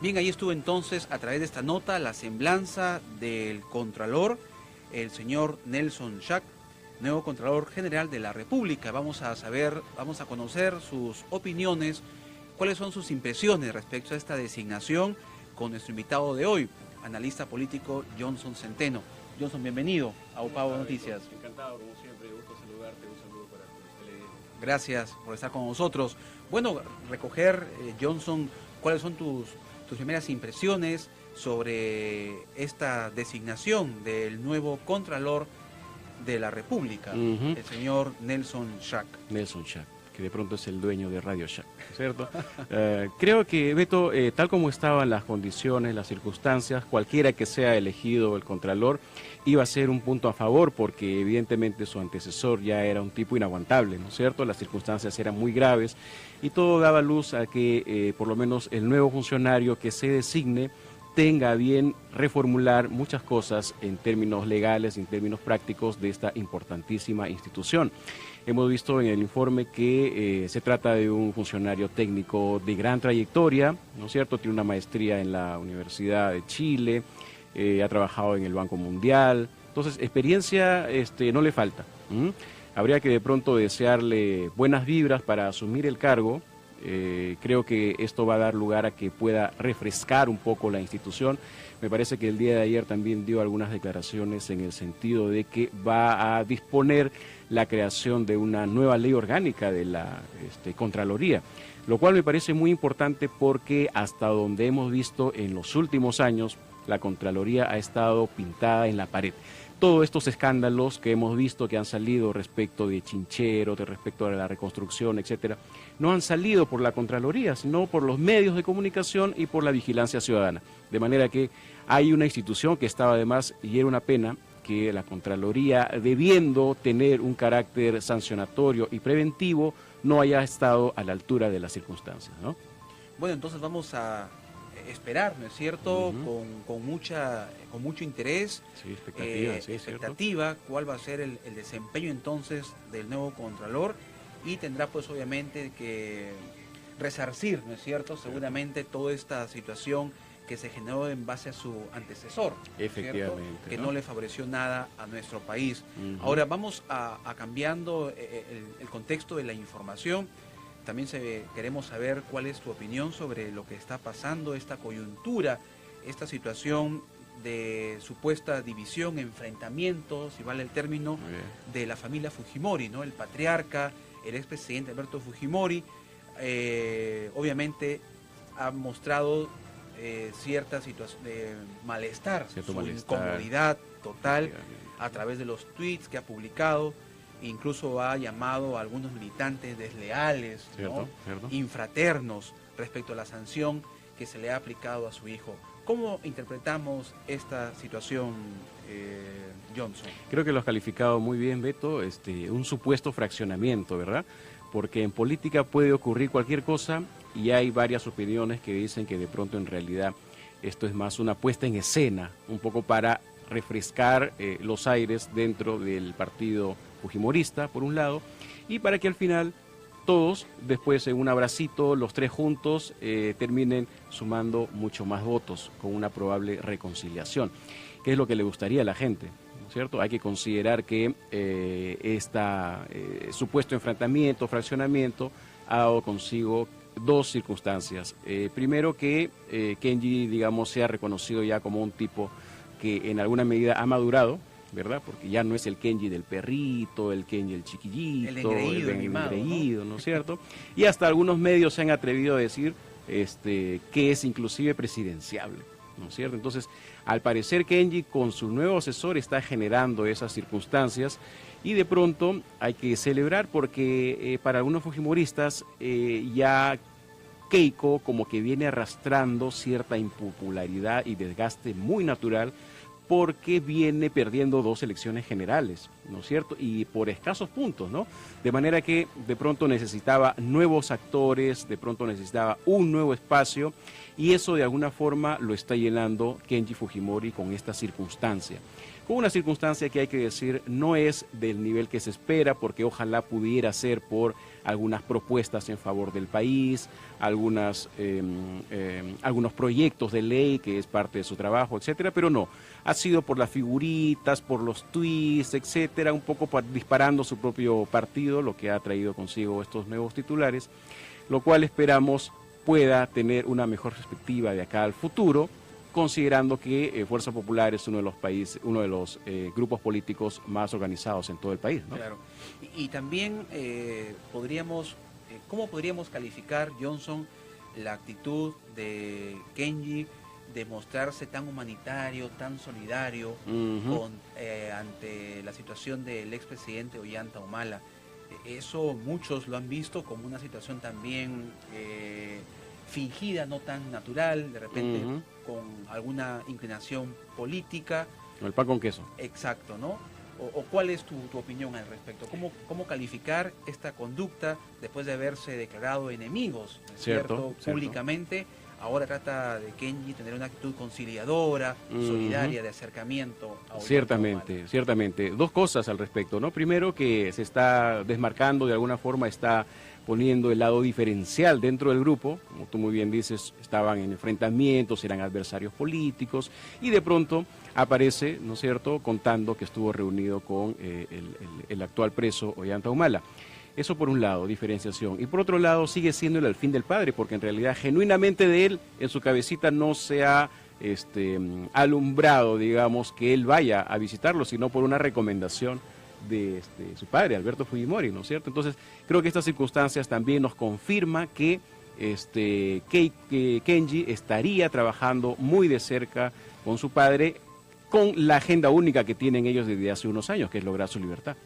Bien, ahí estuvo entonces a través de esta nota la semblanza del Contralor, el señor Nelson Schack, nuevo Contralor General de la República. Vamos a conocer sus opiniones, cuáles son sus impresiones respecto a esta designación con nuestro invitado de hoy, analista político Johnson Centeno. Johnson, bienvenido a Upavo Noticias. Encantado, como siempre, gusto saludarte, un saludo para los televidentes. Gracias por estar con nosotros. Bueno, recoger, Johnson, cuáles son tus primeras impresiones sobre esta designación del nuevo Contralor de la República, el señor Nelson Schack. Nelson Schack, que de pronto es el dueño de Radio Schack, ¿cierto? Creo que, Beto, tal como estaban las condiciones, las circunstancias, cualquiera que sea elegido el Contralor, iba a ser un punto a favor, porque evidentemente su antecesor ya era un tipo inaguantable, ¿no es cierto? Las circunstancias eran muy graves y todo daba luz a que por lo menos el nuevo funcionario que se designe tenga a bien reformular muchas cosas en términos legales, en términos prácticos de esta importantísima institución. Hemos visto en el informe que se trata de un funcionario técnico de gran trayectoria, ¿no es cierto? Tiene una maestría en la Universidad de Chile, ha trabajado en el Banco Mundial, entonces experiencia no le falta. Habría que de pronto desearle buenas vibras para asumir el cargo. Creo que esto va a dar lugar a que pueda refrescar un poco la institución. Me parece que el día de ayer también dio algunas declaraciones en el sentido de que va a disponer la creación de una nueva ley orgánica de la Contraloría, lo cual me parece muy importante porque hasta donde hemos visto en los últimos años, la Contraloría ha estado pintada en la pared. Todos estos escándalos que hemos visto que han salido respecto de Chinchero, respecto a la reconstrucción, etcétera, no han salido por la Contraloría, sino por los medios de comunicación y por la vigilancia ciudadana. De manera que hay una institución que estaba además, y era una pena, que la Contraloría, debiendo tener un carácter sancionatorio y preventivo, no haya estado a la altura de las circunstancias, ¿no? Bueno, entonces vamos a esperar, ¿no es cierto?, con mucho interés, sí, expectativa, cuál va a ser el desempeño entonces del nuevo Contralor, y tendrá pues obviamente que resarcir, ¿no es cierto?, seguramente toda esta situación que se generó en base a su antecesor, efectivamente, que no le favoreció nada a nuestro país. Ahora vamos a cambiando el contexto de la información. También queremos saber cuál es tu opinión sobre lo que está pasando, esta coyuntura, esta situación de supuesta división, enfrentamiento, si vale el término, de la familia Fujimori, ¿no? El patriarca, el expresidente Alberto Fujimori, obviamente ha mostrado cierta situación de malestar, incomodidad total a través de los tweets que ha publicado. Incluso ha llamado a algunos militantes desleales, ¿no?, infraternos respecto a la sanción que se le ha aplicado a su hijo. ¿Cómo interpretamos esta situación, Johnson? Creo que lo has calificado muy bien, Beto, un supuesto fraccionamiento, ¿verdad? Porque en política puede ocurrir cualquier cosa y hay varias opiniones que dicen que de pronto en realidad esto es más una puesta en escena, un poco para refrescar los aires dentro del partido fujimorista, por un lado, y para que al final todos, después en un abracito, los tres juntos, terminen sumando mucho más votos, con una probable reconciliación, que es lo que le gustaría a la gente, ¿no es cierto? Hay que considerar que este supuesto enfrentamiento, fraccionamiento, ha dado consigo dos circunstancias. Primero, que Kenji, digamos, sea reconocido ya como un tipo que en alguna medida ha madurado, ¿verdad? Porque ya no es el Kenji del perrito, el Kenji el chiquillito, el engreído, ¿no es cierto? Y hasta algunos medios se han atrevido a decir que es inclusive presidenciable, ¿no es cierto? Entonces, al parecer Kenji con su nuevo asesor está generando esas circunstancias y de pronto hay que celebrar porque para algunos fujimoristas ya Keiko como que viene arrastrando cierta impopularidad y desgaste muy natural porque viene perdiendo dos elecciones generales, ¿no es cierto? Y por escasos puntos, ¿no? De manera que de pronto necesitaba nuevos actores, de pronto necesitaba un nuevo espacio, y eso de alguna forma lo está llenando Kenji Fujimori con esta circunstancia. con una circunstancia que hay que decir no es del nivel que se espera, porque ojalá pudiera ser por algunas propuestas en favor del país, algunos proyectos de ley que es parte de su trabajo, etcétera, pero no, ha sido por las figuritas, por los tweets, etcétera, un poco disparando su propio partido, lo que ha traído consigo estos nuevos titulares, lo cual esperamos pueda tener una mejor perspectiva de acá al futuro, considerando que Fuerza Popular es uno de los grupos políticos más organizados en todo el país, ¿no? Claro. Y también ¿cómo podríamos calificar, Johnson, la actitud de Kenji de mostrarse tan humanitario, tan solidario ante la situación del expresidente Ollanta Humala? Eso muchos lo han visto como una situación también fingida, no tan natural, de repente con alguna inclinación política. El pan con queso. Exacto, ¿no? ¿O cuál es tu opinión al respecto? ¿Cómo calificar esta conducta después de haberse declarado enemigos, ¿no es cierto? Públicamente? Ahora trata de Kenji tener una actitud conciliadora, solidaria, de acercamiento a Ollanta Humala. Ciertamente. Dos cosas al respecto, ¿no? Primero, que se está desmarcando, de alguna forma está poniendo el lado diferencial dentro del grupo, como tú muy bien dices, estaban en enfrentamientos, eran adversarios políticos, y de pronto aparece, ¿no es cierto?, contando que estuvo reunido con el actual preso Ollanta Humala. Eso por un lado, diferenciación. Y por otro lado, sigue siendo el fin del padre, porque en realidad, genuinamente de él, en su cabecita no se ha alumbrado, digamos, que él vaya a visitarlo, sino por una recomendación de su padre, Alberto Fujimori, ¿no es cierto? Entonces, creo que estas circunstancias también nos confirma que Kenji estaría trabajando muy de cerca con su padre, con la agenda única que tienen ellos desde hace unos años, que es lograr su libertad,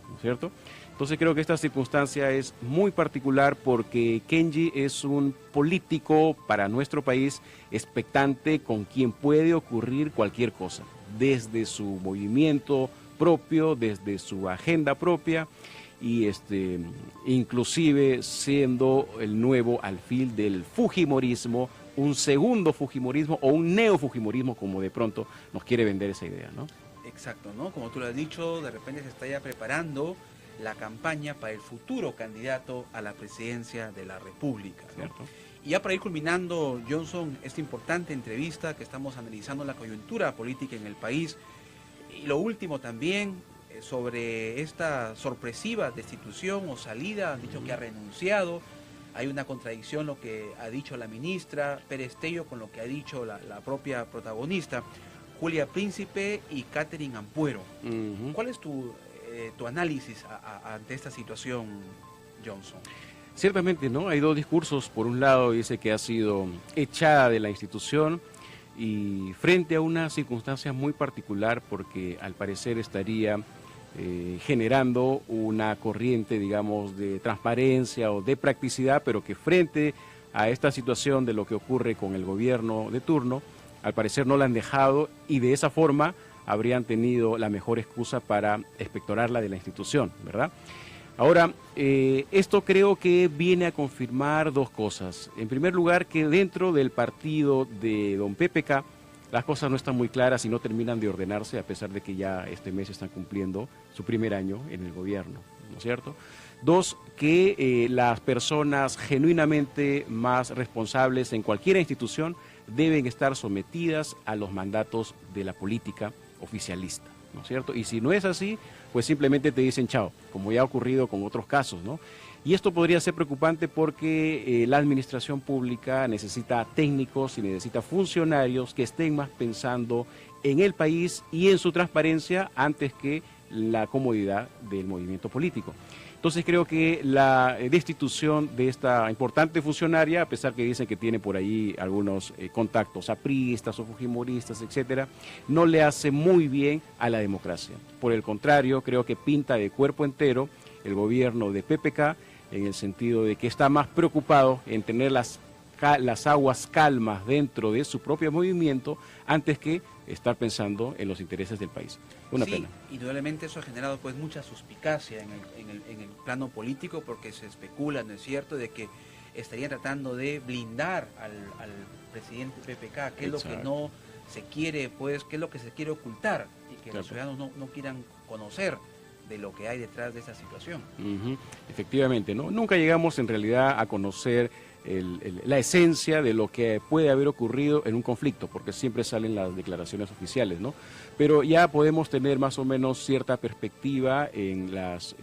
¿no es cierto? Entonces creo que esta circunstancia es muy particular porque Kenji es un político para nuestro país expectante con quien puede ocurrir cualquier cosa, desde su movimiento propio, desde su agenda propia y inclusive siendo el nuevo alfil del fujimorismo, un segundo fujimorismo o un neofujimorismo, como de pronto nos quiere vender esa idea, ¿no? Exacto, ¿no? Como tú lo has dicho, de repente se está ya preparando la campaña para el futuro candidato a la presidencia de la República, ¿no? Y ya para ir culminando, Johnson, esta importante entrevista que estamos analizando la coyuntura política en el país, y lo último también sobre esta sorpresiva destitución o salida, han dicho que ha renunciado, hay una contradicción lo que ha dicho la ministra Pérez Tello con lo que ha dicho la propia protagonista, Julia Príncipe y Catherine Ampuero. ¿Cuál es tu análisis ante esta situación, Johnson? Ciertamente, ¿no? Hay dos discursos. Por un lado dice que ha sido echada de la institución y frente a una circunstancia muy particular porque al parecer estaría generando una corriente, digamos, de transparencia o de practicidad, pero que frente a esta situación de lo que ocurre con el gobierno de turno, al parecer no la han dejado y de esa forma habrían tenido la mejor excusa para expectorarla de la institución, ¿verdad? Ahora, esto creo que viene a confirmar dos cosas. En primer lugar, que dentro del partido de don PPK las cosas no están muy claras y no terminan de ordenarse, a pesar de que ya este mes están cumpliendo su primer año en el gobierno, ¿no es cierto? Dos, que las personas genuinamente más responsables en cualquier institución deben estar sometidas a los mandatos de la política oficialista, ¿no es cierto? Y si no es así, pues simplemente te dicen chao, como ya ha ocurrido con otros casos, ¿no? Y esto podría ser preocupante porque la administración pública necesita técnicos y necesita funcionarios que estén más pensando en el país y en su transparencia antes que la comodidad del movimiento político. Entonces creo que la destitución de esta importante funcionaria, a pesar que dicen que tiene por ahí algunos contactos apristas o fujimoristas, etcétera, no le hace muy bien a la democracia. Por el contrario, creo que pinta de cuerpo entero el gobierno de PPK en el sentido de que está más preocupado en tener las aguas calmas dentro de su propio movimiento antes que estar pensando en los intereses del país. Una pena. Indudablemente eso ha generado pues mucha suspicacia en el plano político porque se especula, ¿no es cierto?, de que estarían tratando de blindar al presidente PPK, que es lo que no se quiere, pues, qué es lo que se quiere ocultar y que los ciudadanos no quieran conocer de lo que hay detrás de esa situación. Efectivamente, ¿no? Nunca llegamos en realidad a conocer la esencia de lo que puede haber ocurrido en un conflicto, porque siempre salen las declaraciones oficiales, ¿no? Pero ya podemos tener más o menos cierta perspectiva en las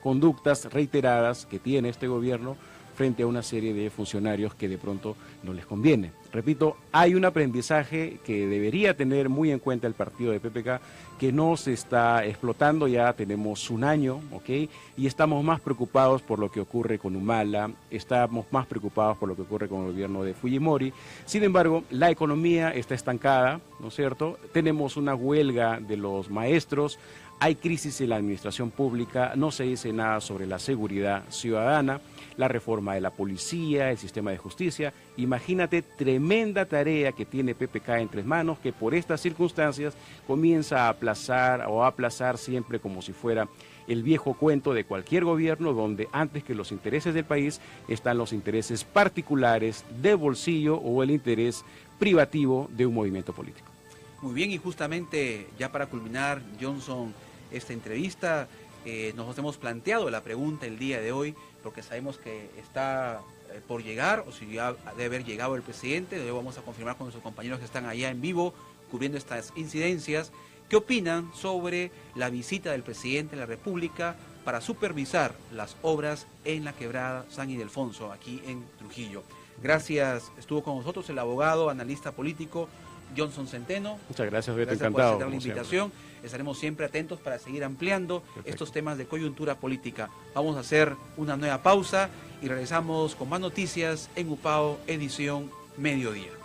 conductas reiteradas que tiene este gobierno frente a una serie de funcionarios que de pronto no les conviene. Repito, hay un aprendizaje que debería tener muy en cuenta el partido de PPK, que no se está explotando. Ya tenemos un año, ¿ok? Y estamos más preocupados por lo que ocurre con Humala, estamos más preocupados por lo que ocurre con el gobierno de Fujimori. Sin embargo, la economía está estancada, ¿no es cierto? Tenemos una huelga de los maestros, hay crisis en la administración pública, no se dice nada sobre la seguridad ciudadana, la reforma de la policía, el sistema de justicia. Imagínate, tremenda tarea que tiene PPK entre manos, que por estas circunstancias comienza a aplazar siempre como si fuera el viejo cuento de cualquier gobierno, donde antes que los intereses del país están los intereses particulares de bolsillo o el interés privativo de un movimiento político. Muy bien, y justamente ya para culminar, Johnson, esta entrevista, nos hemos planteado la pregunta el día de hoy, porque sabemos que está por llegar, o si ya debe haber llegado el presidente. Luego vamos a confirmar con nuestros compañeros que están allá en vivo cubriendo estas incidencias. ¿Qué opinan sobre la visita del presidente de la República para supervisar las obras en la quebrada San Ildefonso, aquí en Trujillo? Gracias, estuvo con nosotros el abogado, analista político, Johnson Centeno. Muchas gracias, Beto, encantado por aceptar la invitación. Siempre. Estaremos siempre atentos para seguir ampliando estos temas de coyuntura política. Vamos a hacer una nueva pausa y regresamos con más noticias en UPAO, edición Mediodía.